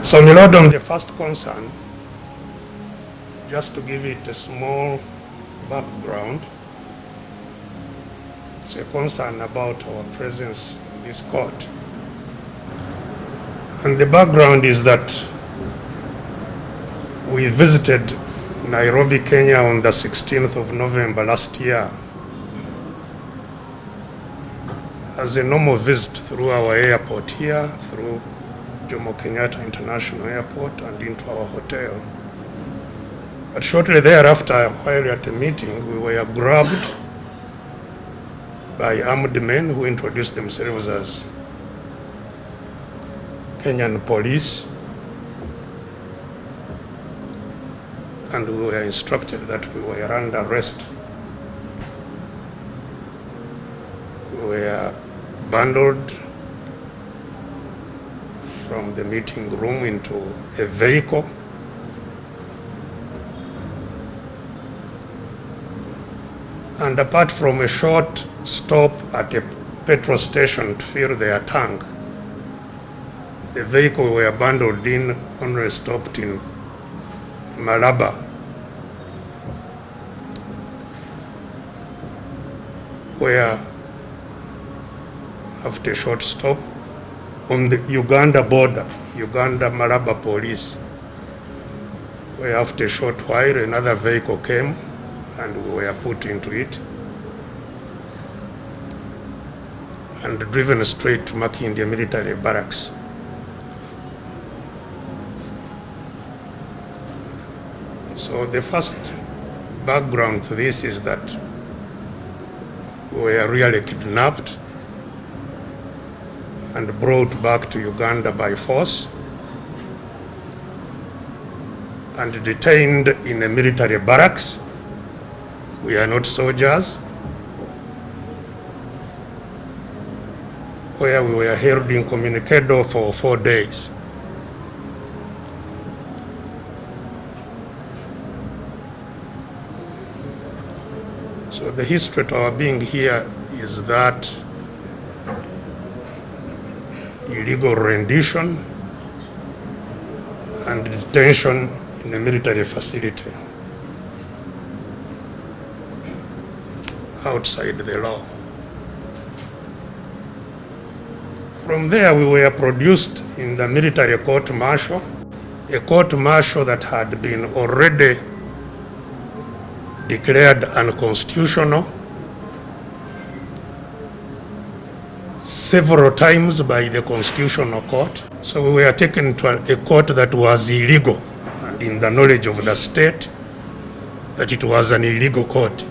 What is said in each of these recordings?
So, my lord, on the first concern, just to give it a small background, it's a concern about our presence in this court. And the background is that we visited Nairobi, Kenya on the 16th of November last year as a normal visit through our airport here, through Jomo Kenyatta International Airport and into our hotel. But shortly thereafter, while at a meeting, we were grabbed by armed men who introduced themselves as Kenyan police, and we were instructed that we were under arrest. We were bundled from the meeting room into a vehicle. And apart from a short stop at a petrol station to fill their tank, the vehicle we were bundled in only stopped in Malaba, where after a short stop on the Uganda border, Uganda-Malaba police, where after a short while another vehicle came and we were put into it and driven straight to Makindye military barracks. So the first background to this is that we were really kidnapped and brought back to Uganda by force and detained in a military barracks. We are not soldiers, where we were held incommunicado for 4 days. So the history to our being here is that illegal rendition and detention in a military facility outside the law. From there, we were produced in the military court-martial, a court-martial that had been already declared unconstitutional several times by the Constitutional Court. So we were taken to a court that was illegal, and in the knowledge of the state that it was an illegal court.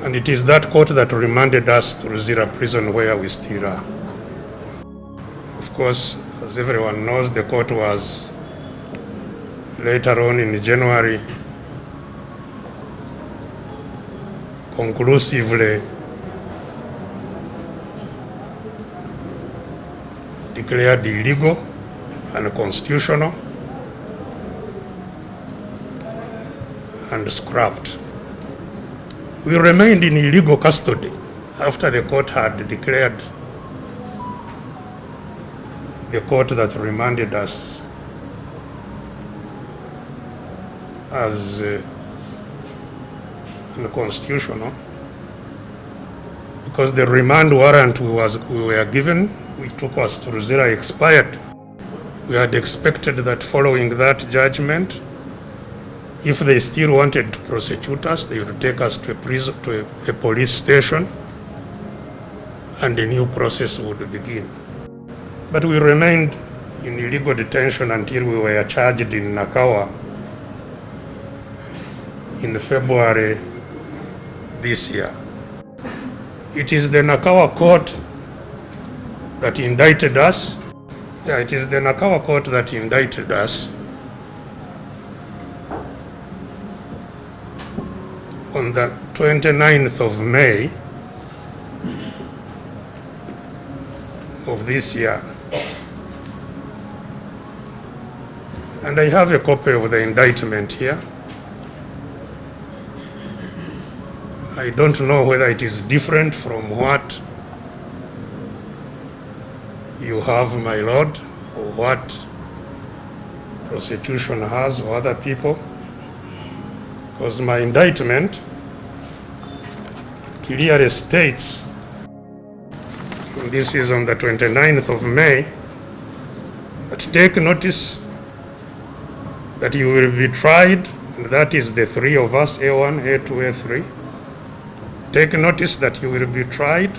And it is that court that remanded us to Ruzira prison, where we still are. Of course, as everyone knows, the court was later on in January conclusively declared illegal and unconstitutional and scrapped. We remained in illegal custody after the court had declared, the court that remanded us as unconstitutional, because the remand warrant we were given, which took us to Ruzira, expired. We had expected that following that judgment, if they still wanted to prosecute us, they would take us to a prison, to a police station, and a new process would begin. But we remained in illegal detention until we were charged in Nakawa in February this year. It is the Nakawa court that indicted us. Yeah, it is the Nakawa court that indicted us on the 29th of May of this year. And I have a copy of the indictment here. I don't know whether it is different from what you have, my lord, or what prosecution has or other people, because my indictment clearly states, and this is on the 29th of May, that take notice that you will be tried, and that is the three of us, A1, A2, A3. Take notice that you will be tried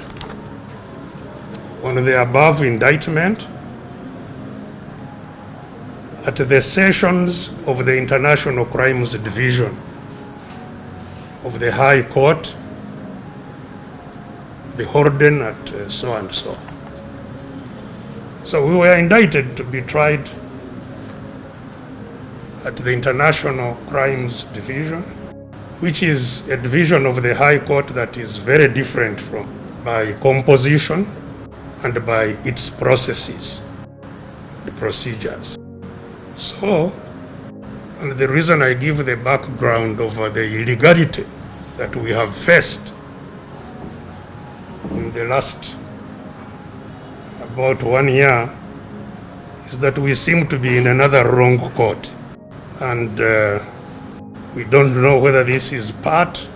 on the above indictment at the sessions of the International Crimes Division of the High Court, beholden at so and so. So we were indicted to be tried at the International Crimes Division, which is a division of the High Court that is very different from by composition and by its processes, the procedures. So, and the reason I give the background of the illegality that we have faced in the last about 1 year is that we seem to be in another wrong court. And we don't know whether this is part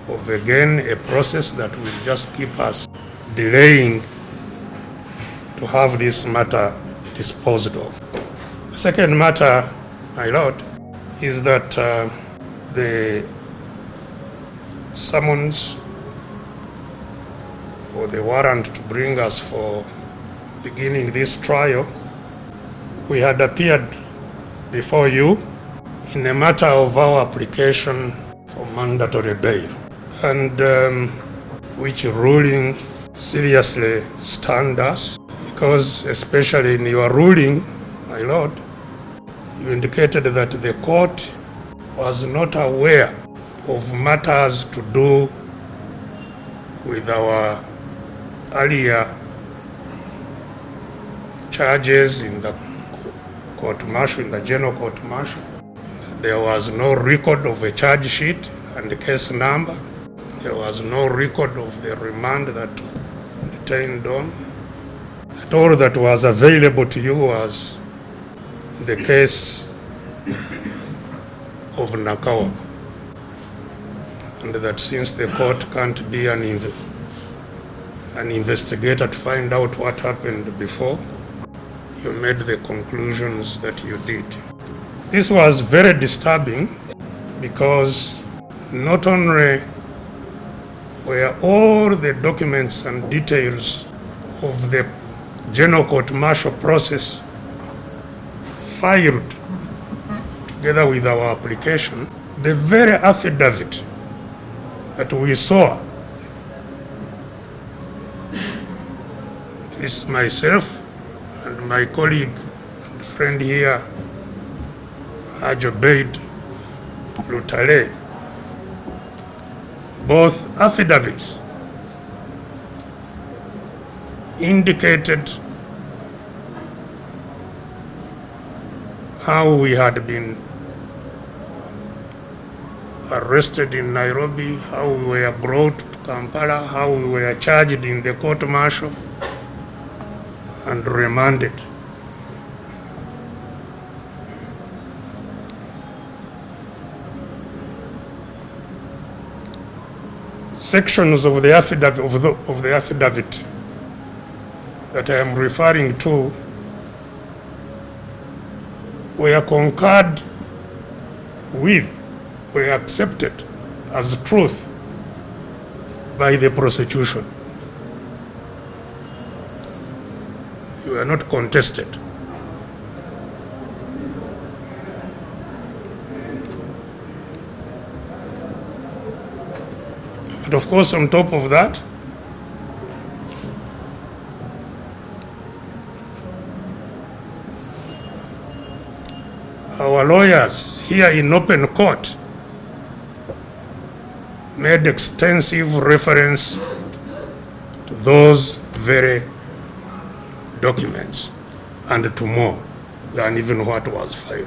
of, again, a process that will just keep us delaying to have this matter disposed of. The second matter, my lord, is that the summons or the warrant to bring us for beginning this trial, we had appeared before you in a matter of our application for mandatory bail, and which ruling seriously stunned us, because especially in your ruling, my lord, you indicated that the court was not aware of matters to do with our earlier charges in the court-martial, in the general court-martial. There was no record of a charge sheet and the case number. There was no record of the remand that detained on. That all that was available to you was the case of Nakawa, and that since the court can't be an investigator to find out what happened before, you made the conclusions that you did. This was very disturbing, because not only were all the documents and details of the general court-martial process filed together with our application, the very affidavit that we saw, at least myself and my colleague and friend here, Ajobeid Lutale, both affidavits indicated how we had been arrested in Nairobi, how we were brought to Kampala, how we were charged in the court-martial and remanded. Sections of the affidavit that I am referring to were concurred with, were accepted as truth by the prosecution. You were not contested. But of course, on top of that, our lawyers here in open court made extensive reference to those very documents and to more than even what was filed.